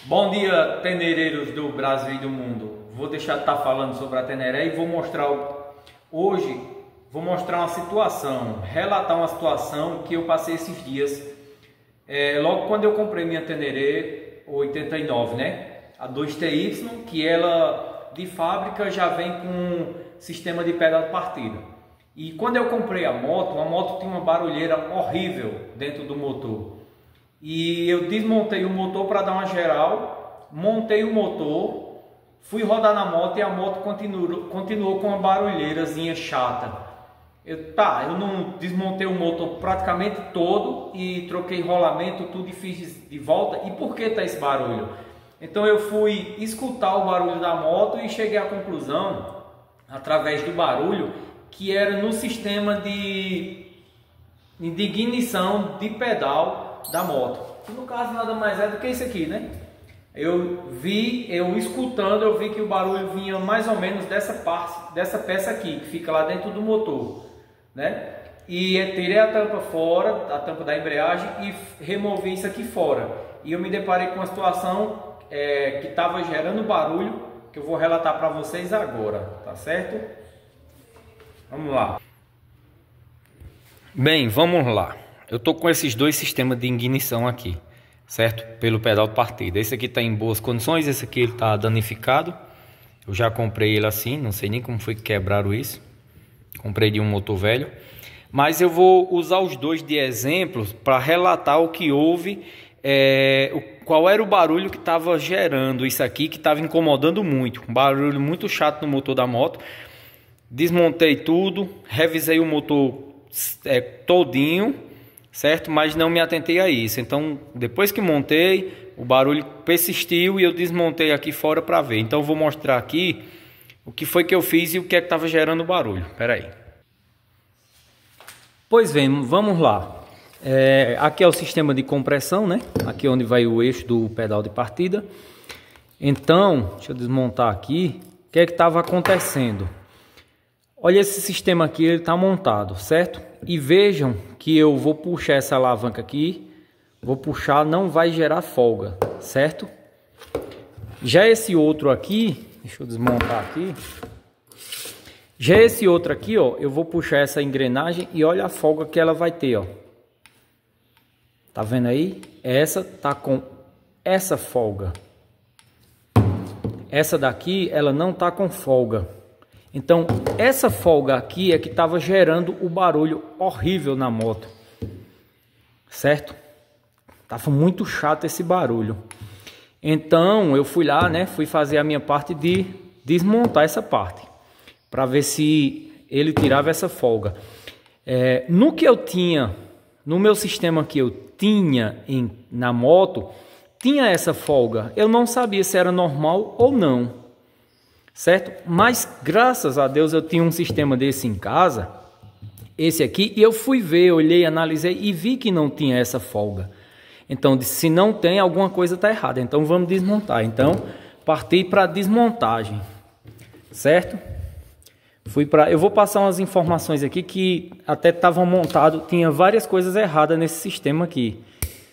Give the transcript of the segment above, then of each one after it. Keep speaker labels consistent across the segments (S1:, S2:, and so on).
S1: Bom dia, teneireiros do Brasil e do mundo. Vou deixar de estar falando sobre a Teneré e vou mostrar hoje uma situação, relatar uma situação que eu passei esses dias. Logo quando eu comprei minha Teneré 89, né? A 2TY, que ela de fábrica já vem com sistema de pedal de partida. E quando eu comprei a moto tinha uma barulheira horrível dentro do motor. E eu desmontei o motor para dar uma geral, montei o motor, fui rodar na moto e a moto continuou com uma barulheirazinha chata. Eu não desmontei o motor praticamente todo e troquei rolamento, tudo e fiz de volta. E por que tá esse barulho? Então eu fui escutar o barulho da moto e cheguei à conclusão, através do barulho, que era no sistema de ignição de pedal da moto, que no caso nada mais é do que isso aqui, né? Eu escutando, eu vi que o barulho vinha mais ou menos dessa peça aqui, que fica lá dentro do motor, né? E tirei a tampa fora, a tampa da embreagem, e removi isso aqui fora. E eu me deparei com uma situação que estava gerando barulho, que eu vou relatar para vocês agora, tá certo? Vamos lá. Bem, vamos lá. Eu tô com esses dois sistemas de ignição aqui, certo? Pelo pedal de partida. Esse aqui tá em boas condições, esse aqui ele tá danificado. Eu já comprei ele assim, não sei nem como foi que quebraram isso. Comprei de um motor velho. Mas eu vou usar os dois de exemplos para relatar o que houve, qual era o barulho que estava gerando isso aqui, que estava incomodando muito. Um barulho muito chato no motor da moto. Desmontei tudo, revisei o motor todinho, certo? Mas não me atentei a isso. Então, depois que montei, o barulho persistiu e eu desmontei aqui fora para ver. Então, eu vou mostrar aqui o que foi que eu fiz e o que é que estava gerando o barulho. Espera aí. Pois bem, vamos lá. Aqui é o sistema de compressão, né? Aqui é onde vai o eixo do pedal de partida. Então, deixa eu desmontar aqui. O que é que estava acontecendo? Olha esse sistema aqui, ele está montado, certo? E vejam que eu vou puxar essa alavanca aqui, vou puxar, não vai gerar folga, certo? Já esse outro aqui, deixa eu desmontar aqui. Já esse outro aqui, ó, eu vou puxar essa engrenagem e olha a folga que ela vai ter, ó. Tá vendo aí? Essa tá com essa folga. Essa daqui, ela não tá com folga. Então, essa folga aqui é que estava gerando o barulho horrível na moto, certo? Tava muito chato esse barulho. Então, eu fui lá, né? Fui fazer a minha parte de desmontar essa parte, para ver se ele tirava essa folga. No que eu tinha, no meu sistema que eu tinha na moto, tinha essa folga. Eu não sabia se era normal ou não. Certo? Mas graças a Deus eu tinha um sistema desse em casa, esse aqui, e eu fui ver, olhei, analisei e vi que não tinha essa folga. Então, se não tem, alguma coisa está errada. Então, vamos desmontar. Então, parti para a desmontagem, certo? Eu vou passar umas informações aqui que até estavam montado, tinha várias coisas erradas nesse sistema aqui,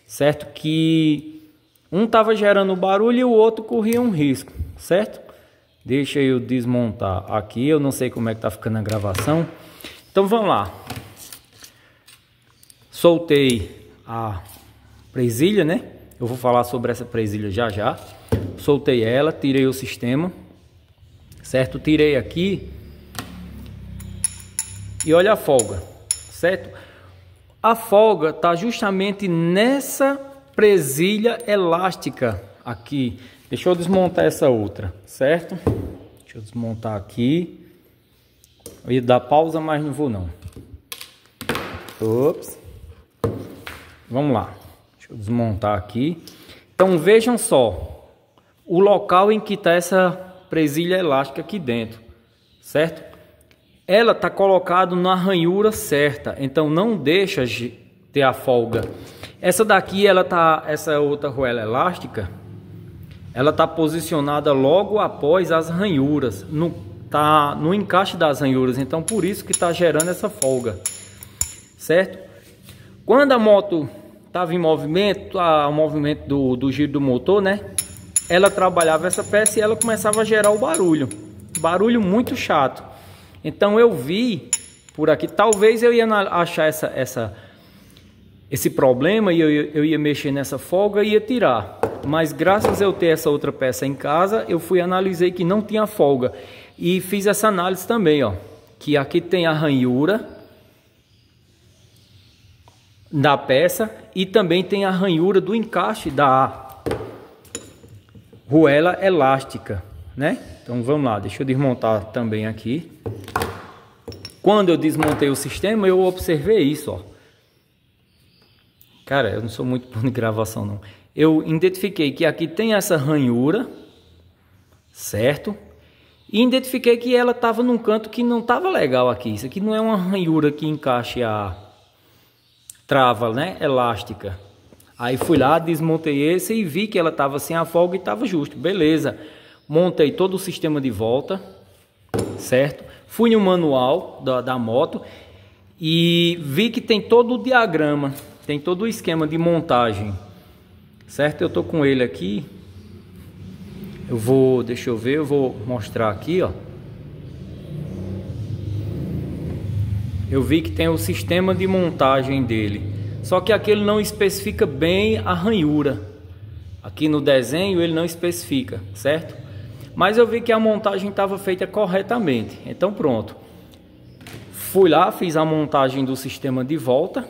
S1: certo? Que um estava gerando barulho e o outro corria um risco, certo? Deixa eu desmontar aqui, eu não sei como é que tá ficando a gravação. Então vamos lá. Soltei a presilha, né? Eu vou falar sobre essa presilha já. Soltei ela, tirei o sistema, certo? Tirei aqui. E olha a folga, certo? A folga tá justamente nessa presilha elástica aqui. Deixa eu desmontar essa outra, certo? Deixa eu desmontar aqui. Eu ia dar pausa, mas não vou não. Ops. Vamos lá. Deixa eu desmontar aqui. Então vejam só o local em que está essa presilha elástica aqui dentro, certo? Ela está colocada na ranhura certa, então não deixa ter a folga. Essa daqui, essa outra arruela elástica, ela está posicionada logo após as ranhuras, no encaixe das ranhuras, então por isso que está gerando essa folga, certo? Quando a moto estava em movimento, o movimento do giro do motor, né? ela trabalhava essa peça e ela começava a gerar o barulho. Barulho muito chato. Então eu vi por aqui, talvez eu ia achar esse problema e eu ia mexer nessa folga e ia tirar. Mas graças a eu ter essa outra peça em casa, eu fui analisei que não tinha folga. E fiz essa análise também, ó. Que aqui tem a ranhura da peça e também tem a ranhura do encaixe da arruela elástica, né? Então vamos lá, deixa eu desmontar também aqui. Quando eu desmontei o sistema, eu observei isso, ó. Cara, eu não sou muito bom de gravação, não. Eu identifiquei que aqui tem essa ranhura, certo? E identifiquei que ela estava num canto que não estava legal aqui. Isso aqui não é uma ranhura que encaixe a trava, né, elástica. Aí fui lá, desmontei esse e vi que ela estava sem a folga e estava justo. Beleza. Montei todo o sistema de volta, certo? Fui no manual da moto e vi que tem todo o diagrama, tem todo o esquema de montagem, certo? Eu tô com ele aqui. Deixa eu ver, eu vou mostrar aqui, ó. Eu vi que tem o sistema de montagem dele. Só que aqui ele não especifica bem a ranhura. Aqui no desenho ele não especifica, certo? Mas eu vi que a montagem estava feita corretamente. Então pronto. Fui lá, fiz a montagem do sistema de volta.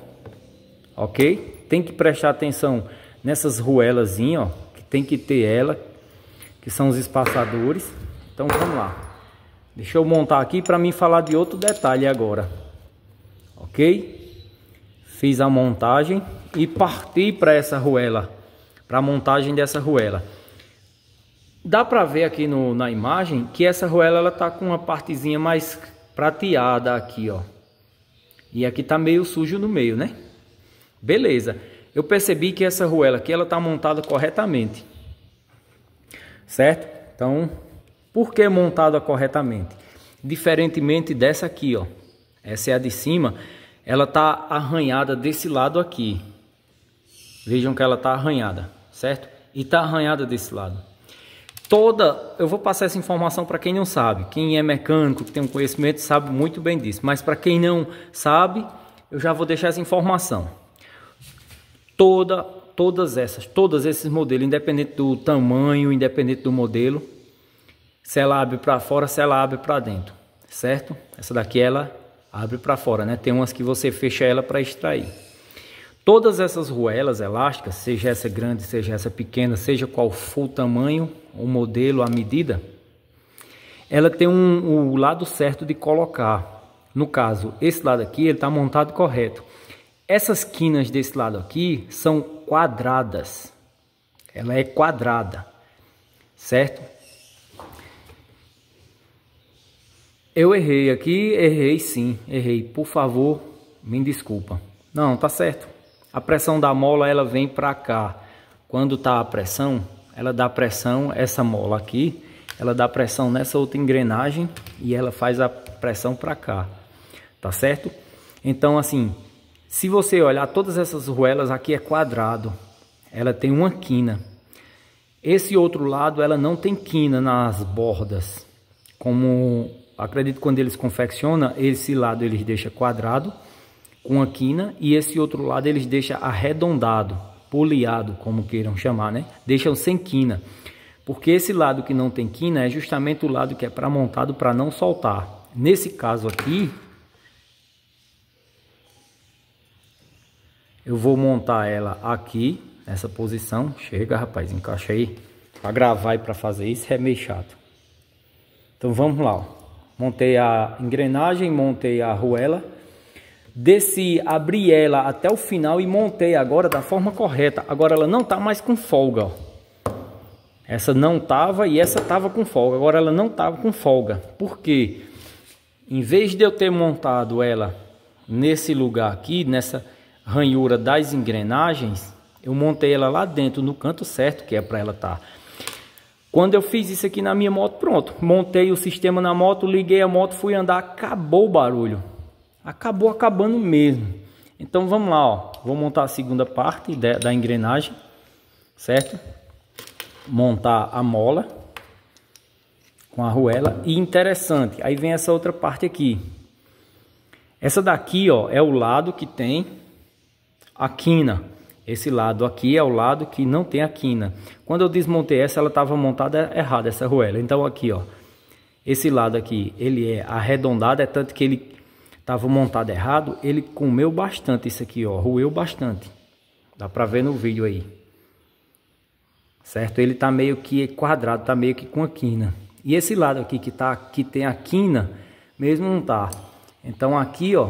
S1: Ok? Tem que prestar atenção nessas ruelazinhas, ó. Que tem que ter ela. Que são os espaçadores. Então vamos lá. Deixa eu montar aqui para mim falar de outro detalhe agora. Ok? Fiz a montagem e parti para essa arruela, para a montagem dessa arruela. Dá para ver aqui na imagem que essa arruela ela tá com uma partezinha mais prateada aqui, ó. E aqui tá meio sujo no meio, né? Beleza. Eu percebi que essa arruela aqui ela tá montada corretamente. Certo? Então, por que montada corretamente? Diferentemente dessa aqui, ó. Essa é a de cima. Ela tá arranhada desse lado aqui. Vejam que ela tá arranhada, certo? E tá arranhada desse lado. Eu vou passar essa informação para quem não sabe. Quem é mecânico, que tem um conhecimento, sabe muito bem disso. Mas para quem não sabe, eu já vou deixar essa informação. Todos esses modelos, independente do tamanho, independente do modelo, se ela abre para fora, se ela abre para dentro, certo? Essa daqui ela abre para fora, né? Tem umas que você fecha ela para extrair. Todas essas ruelas elásticas, seja essa grande, seja essa pequena, seja qual for o tamanho, o modelo, a medida, ela tem o lado certo de colocar. No caso, esse lado aqui, ele está montado correto. Essas quinas desse lado aqui são quadradas. Ela é quadrada, certo? Eu errei aqui, errei sim, errei. Por favor, me desculpa. Não, tá certo. A pressão da mola, ela vem para cá. Quando tá a pressão, ela dá pressão, essa mola aqui, ela dá pressão nessa outra engrenagem e ela faz a pressão para cá. Tá certo? Então, assim, se você olhar todas essas ruelas aqui é quadrado. Ela tem uma quina. Esse outro lado, ela não tem quina nas bordas. Como acredito que quando eles confeccionam, esse lado eles deixam quadrado com a quina e esse outro lado eles deixam arredondado, poliado, como queiram chamar, né? Deixam sem quina. Porque esse lado que não tem quina é justamente o lado que é para montado para não soltar. Nesse caso aqui, eu vou montar ela aqui, nessa posição. Chega, rapaz, encaixa aí. Para gravar e para fazer isso é meio chato. Então vamos lá, ó. Montei a engrenagem, montei a arruela, desci, abri ela até o final e montei agora da forma correta. Agora ela não tá mais com folga, ó. Essa não tava e essa tava com folga. Agora ela não tava com folga. Por quê? Em vez de eu ter montado ela nesse lugar aqui, nessa ranhura das engrenagens, eu montei ela lá dentro, no canto certo que é para ela estar. Quando eu fiz isso aqui na minha moto, pronto. Montei o sistema na moto, liguei a moto, fui andar, acabou o barulho. Acabando mesmo. Então vamos lá, ó. Vou montar a segunda parte da engrenagem, certo? montar a mola com a arruela. E interessante, aí vem essa outra parte aqui. Essa daqui, ó, é o lado que tem a quina. Esse lado aqui é o lado que não tem a quina. Quando eu desmontei essa, ela estava montada errada, essa arruela. Então aqui, ó, esse lado aqui, ele é arredondado, é tanto que ele estava montado errado. Ele comeu bastante isso aqui, ó, roeu bastante. Dá pra ver no vídeo aí. Certo? Ele tá meio que quadrado, tá meio que com a quina. E esse lado aqui que tem a quina, mesmo não tá. Então aqui, ó,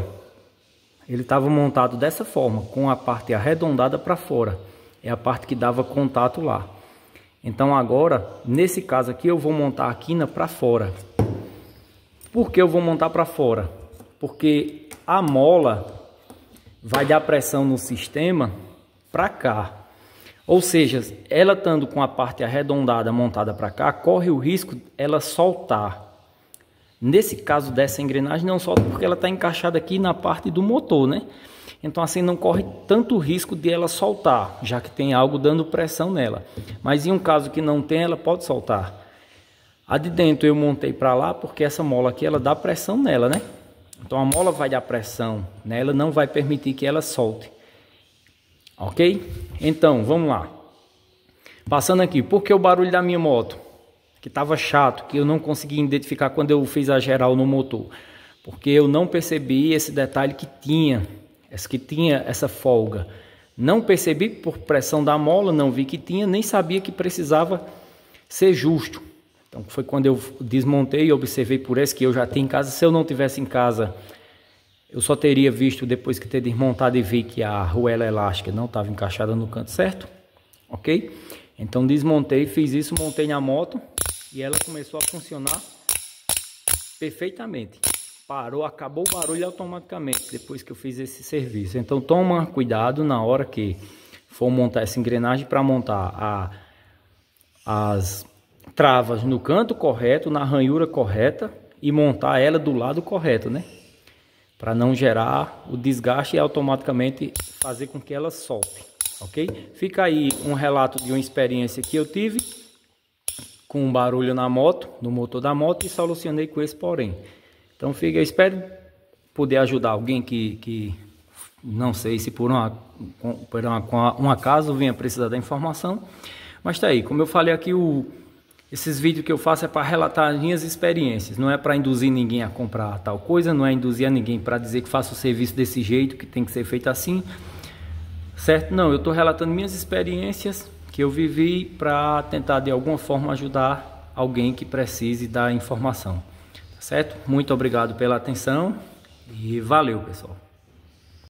S1: ele estava montado dessa forma, com a parte arredondada para fora. É a parte que dava contato lá. Então agora, nesse caso aqui, eu vou montar a quina para fora. Por que eu vou montar para fora? Porque a mola vai dar pressão no sistema para cá. Ou seja, ela estando com a parte arredondada montada para cá, corre o risco ela soltar. Nesse caso dessa engrenagem não solta porque ela está encaixada aqui na parte do motor, né? Então assim não corre tanto risco de ela soltar, já que tem algo dando pressão nela. Mas em um caso que não tem, ela pode soltar. A de dentro eu montei para lá porque essa mola aqui ela dá pressão nela, né? Então a mola vai dar pressão nela, não vai permitir que ela solte. Ok? Então vamos lá. Passando aqui, por que o barulho da minha moto? Que estava chato, que eu não consegui identificar quando eu fiz a geral no motor. Porque eu não percebi esse detalhe que tinha essa folga. Não percebi por pressão da mola, não vi que tinha, nem sabia que precisava ser justo. Então foi quando eu desmontei e observei por esse que eu já tenho em casa. Se eu não tivesse em casa, eu só teria visto depois que ter desmontado e vi que a arruela elástica não estava encaixada no canto certo. Ok? Então desmontei, fiz isso, montei na moto. E ela começou a funcionar perfeitamente. Parou, acabou o barulho automaticamente depois que eu fiz esse serviço. Então toma cuidado na hora que for montar essa engrenagem para montar as travas no canto correto, na ranhura correta e montar ela do lado correto, né? Para não gerar o desgaste e automaticamente fazer com que ela solte, ok? Fica aí um relato de uma experiência que eu tive com um barulho na moto, no motor da moto, e solucionei com esse porém. Então fica, eu espero poder ajudar alguém que não sei se por um acaso venha precisar da informação, mas tá aí, como eu falei aqui, esses vídeos que eu faço é para relatar as minhas experiências, não é para induzir ninguém a comprar tal coisa, não é induzir a ninguém para dizer que faça o serviço desse jeito, que tem que ser feito assim, certo? Não, eu estou relatando minhas experiências que eu vivi para tentar de alguma forma ajudar alguém que precise da informação, certo? Muito obrigado pela atenção e valeu, pessoal.